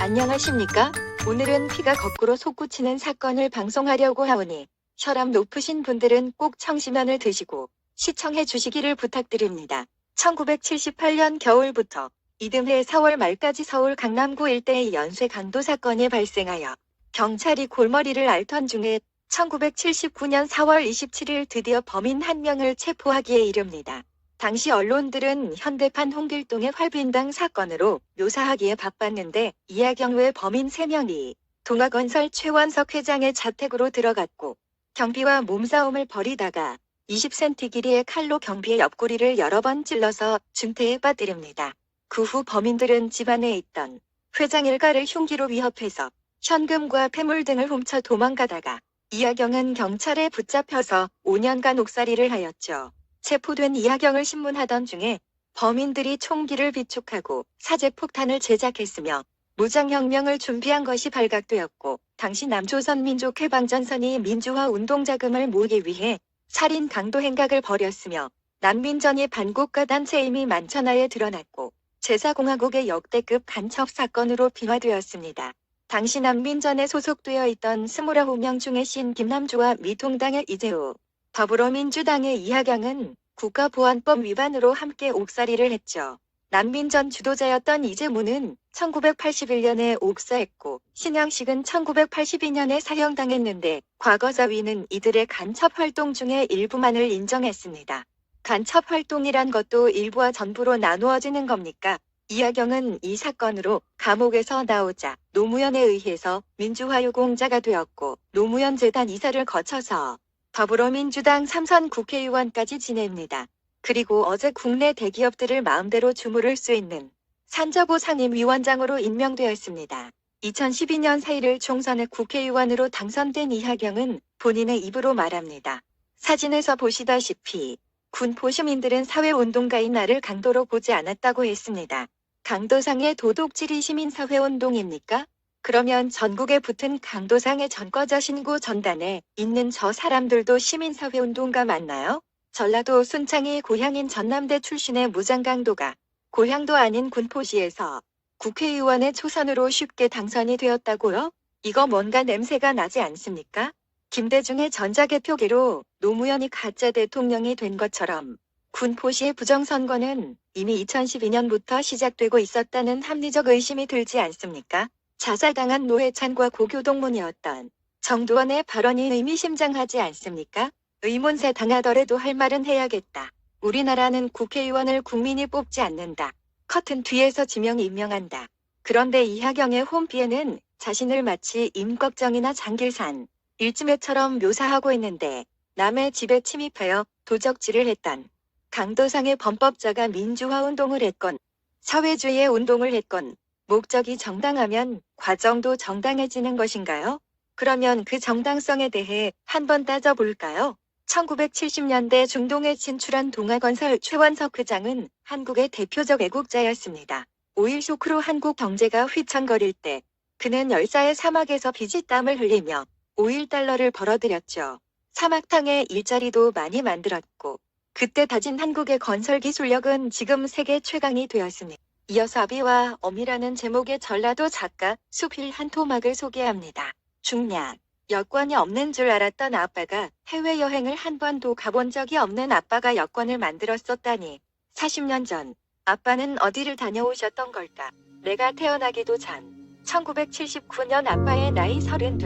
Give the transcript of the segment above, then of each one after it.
안녕하십니까? 오늘은 피가 거꾸로 솟구치는 사건을 방송하려고 하오니 혈압 높으신 분들은 꼭 청심환을 드시고 시청해 주시기를 부탁드립니다. 1978년 겨울부터 이듬해 4월 말까지 서울 강남구 일대의 연쇄 강도 사건이 발생하여 경찰이 골머리를 앓던 중에 1979년 4월 27일 드디어 범인 한 명을 체포하기에 이릅니다. 당시 언론들은 현대판 홍길동의 활빈당 사건으로 묘사하기에 바빴는데 이하경 외 범인 3명이 동아건설 최원석 회장의 자택으로 들어갔고 경비와 몸싸움을 벌이다가 20cm 길이의 칼로 경비의 옆구리를 여러 번 찔러서 중태에 빠뜨립니다. 그 후 범인들은 집안에 있던 회장 일가를 흉기로 위협해서 현금과 폐물 등을 훔쳐 도망가다가 이하경은 경찰에 붙잡혀서 5년간 옥살이를 하였죠. 체포된 이하경을 신문하던 중에 범인들이 총기를 비축하고 사제폭탄을 제작했으며 무장혁명을 준비한 것이 발각되었고 당시 남조선민족해방전선이 민주화 운동자금을 모으기 위해 살인 강도 행각을 벌였으며 난민전이 반국가 단체임이 만천하에 드러났고 제4공화국의 역대급 간첩 사건으로 비화되었습니다. 당시 난민전에 소속되어 있던 29명 중에 신김남주와 미통당의 이재우, 더불어민주당의 이하경은 국가보안법 위반으로 함께 옥살이를 했죠. 난민전 주도자였던 이재무는 1981년에 옥사했고 신양식은 1982년에 사형당했는데 과거사위는 이들의 간첩 활동 중에 일부만을 인정했습니다. 간첩 활동이란 것도 일부와 전부로 나누어지는 겁니까? 이하경은 이 사건으로 감옥에서 나오자 노무현에 의해서 민주화유공자가 되었고 노무현 재단 이사를 거쳐서 더불어민주당 3선 국회의원까지 지냅니다. 그리고 어제 국내 대기업들을 마음대로 주무를 수 있는 산자부 상임위원장으로 임명되었습니다. 2012년 4.11 총선에 국회의원으로 당선된 이하경은 본인의 입으로 말합니다. 사진에서 보시다시피 군포 시민들은 사회운동가인 나를 강도로 보지 않았다고 했습니다. 강도상의 도둑질이 시민사회운동입니까? 그러면 전국에 붙은 강도상의 전과자 신고 전단에 있는 저 사람들도 시민사회운동가 맞나요? 전라도 순창이 고향인 전남대 출신의 무장강도가 고향도 아닌 군포시에서 국회의원의 초선으로 쉽게 당선이 되었다고요? 이거 뭔가 냄새가 나지 않습니까? 김대중의 전자개표기로 노무현이 가짜 대통령이 된 것처럼 군포시의 부정선거는 이미 2012년부터 시작되고 있었다는 합리적 의심이 들지 않습니까? 자살당한 노회찬과 고교동문이었던 정두원의 발언이 의미심장하지 않습니까? 의문사 당하더라도 할 말은 해야겠다. 우리나라는 국회의원을 국민이 뽑지 않는다. 커튼 뒤에서 지명 임명한다. 그런데 이하경의 홈피에는 자신을 마치 임꺽정이나 장길산, 일지매처럼 묘사하고 있는데 남의 집에 침입하여 도적질을 했던 강도상의 범법자가 민주화운동을 했건 사회주의의 운동을 했건 목적이 정당하면 과정도 정당해지는 것인가요? 그러면 그 정당성에 대해 한번 따져볼까요? 1970년대 중동에 진출한 동아건설 최원석 회장은 한국의 대표적 애국자였습니다. 오일 쇼크로 한국 경제가 휘청거릴 때 그는 열사의 사막에서 피지땀을 흘리며 5.1달러를 벌어들였죠. 사막탕에 일자리도 많이 만들었고 그때 다진 한국의 건설 기술력은 지금 세계 최강이 되었습니다. 이어서 아비와 어미라는 제목의 전라도 작가 수필 한 토막을 소개합니다. 중략. 여권이 없는 줄 알았던 아빠가 해외여행을 한 번도 가본 적이 없는 아빠가 여권을 만들었었다니. 40년 전 아빠는 어디를 다녀오셨던 걸까? 내가 태어나기도 전 1979년 아빠의 나이 32.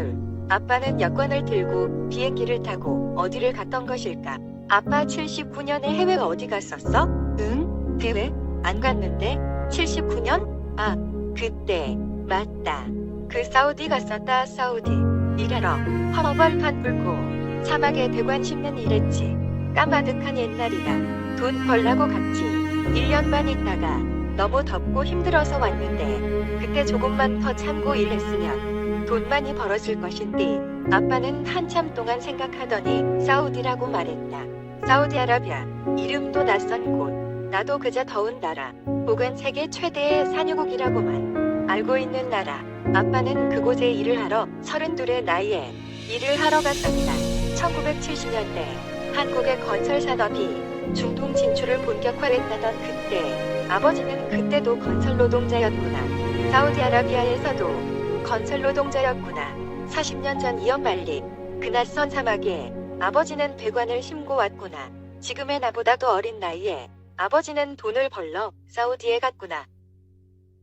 아빠는 여권을 들고 비행기를 타고 어디를 갔던 것일까? 아빠 79년에 해외 어디 갔었어? 응? 대회? 안 갔는데? 79년? 아, 그때. 맞다. 그 사우디 갔었다. 사우디. 일하러. 허벌판 불고 사막에 대관 심는 일했지. 까마득한 옛날이라. 돈 벌라고 갔지. 1년 반 있다가 너무 덥고 힘들어서 왔는데 그때 조금만 더 참고 일했으면 돈 많이 벌었을 것인데 아빠는 한참 동안 생각하더니 사우디라고 말했다. 사우디아라비아. 이름도 낯선 곳. 나도 그저 더운 나라 혹은 세계 최대의 산유국이라고만 알고 있는 나라. 아빠는 그곳에 일을 하러 32의 나이에 일을 하러 갔었다. 1970년대 한국의 건설 산업이 중동 진출을 본격화했다던 그때 아버지는 그때도 건설 노동자였구나. 사우디아라비아에서도 건설 노동자였구나. 40년 전 이엄 말릭. 그 낯선 사막에 아버지는 배관을 심고 왔구나. 지금의 나보다도 어린 나이에 아버지는 돈을 벌러 사우디에 갔구나.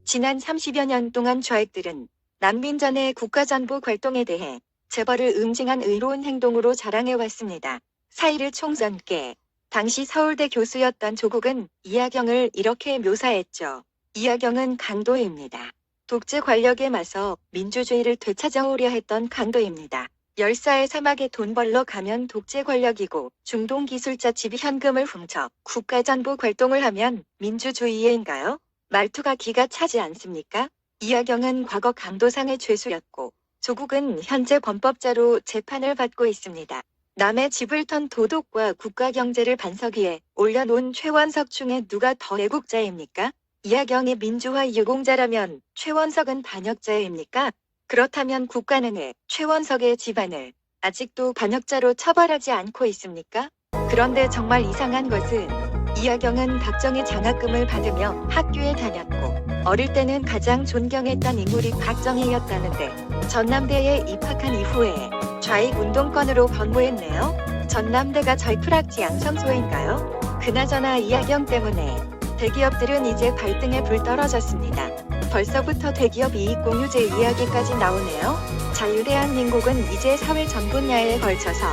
지난 30여 년 동안 좌익들은 난민전의 국가전복 활동에 대해 재벌을 응징한 의로운 행동으로 자랑해왔습니다. 4.11 총선께 당시 서울대 교수였던 조국은 이하경을 이렇게 묘사했죠. 이하경은 강도입니다. 독재 권력에 맞서 민주주의를 되찾아오려 했던 강도입니다. 열사의 사막에 돈 벌러 가면 독재 권력이고 중동 기술자 집이 현금을 훔쳐 국가전복 활동을 하면 민주주의인가요? 말투가 기가 차지 않습니까? 이하경은 과거 강도상의 죄수였고 조국은 현재 범법자로 재판을 받고 있습니다. 남의 집을 턴 도둑과 국가경제를 반석 위에 올려놓은 최원석 중에 누가 더 애국자입니까? 이하경이 민주화 유공자라면 최원석은 반역자입니까? 그렇다면 국가는 왜 최원석의 집안을 아직도 반역자로 처벌하지 않고 있습니까? 그런데 정말 이상한 것은 이하경은 박정희 장학금을 받으며 학교에 다녔고 어릴 때는 가장 존경했던 인물이 박정희였다는데 전남대에 입학한 이후에 좌익 운동권으로 변모했네요. 전남대가 절프락지 양성소인가요? 그나저나 이하경 때문에 대기업들은 이제 발등에 불 떨어졌습니다. 벌써부터 대기업 이익공유제 이야기까지 나오네요. 자유대한민국은 이제 사회 전 분야에 걸쳐서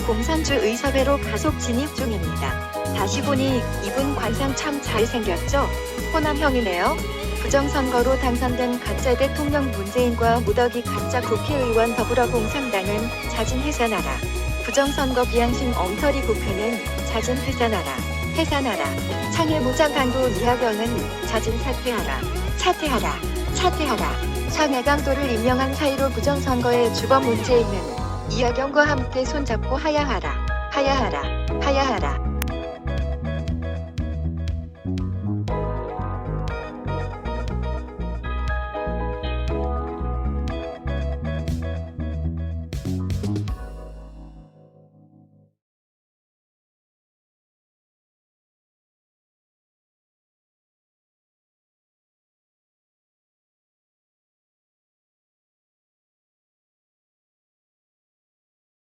공산주 의사회로 가속 진입 중입니다. 다시 보니 이분 관상 참 잘생겼죠? 호남형이네요. 부정선거로 당선된 가짜 대통령 문재인과 무더기 가짜 국회의원 더불어공산당은 자진 해산하라. 부정선거 비양심 엉터리 국회는 자진 해산하라. 해산하라. 창의 무장 강도 이하경은 자진 사퇴하라. 사퇴하라. 사퇴하라. 창의 강도를 임명한 사이로 부정선거의 주범 문재인은 이하경과 함께 손잡고 하야하라. 하야하라. 하야하라.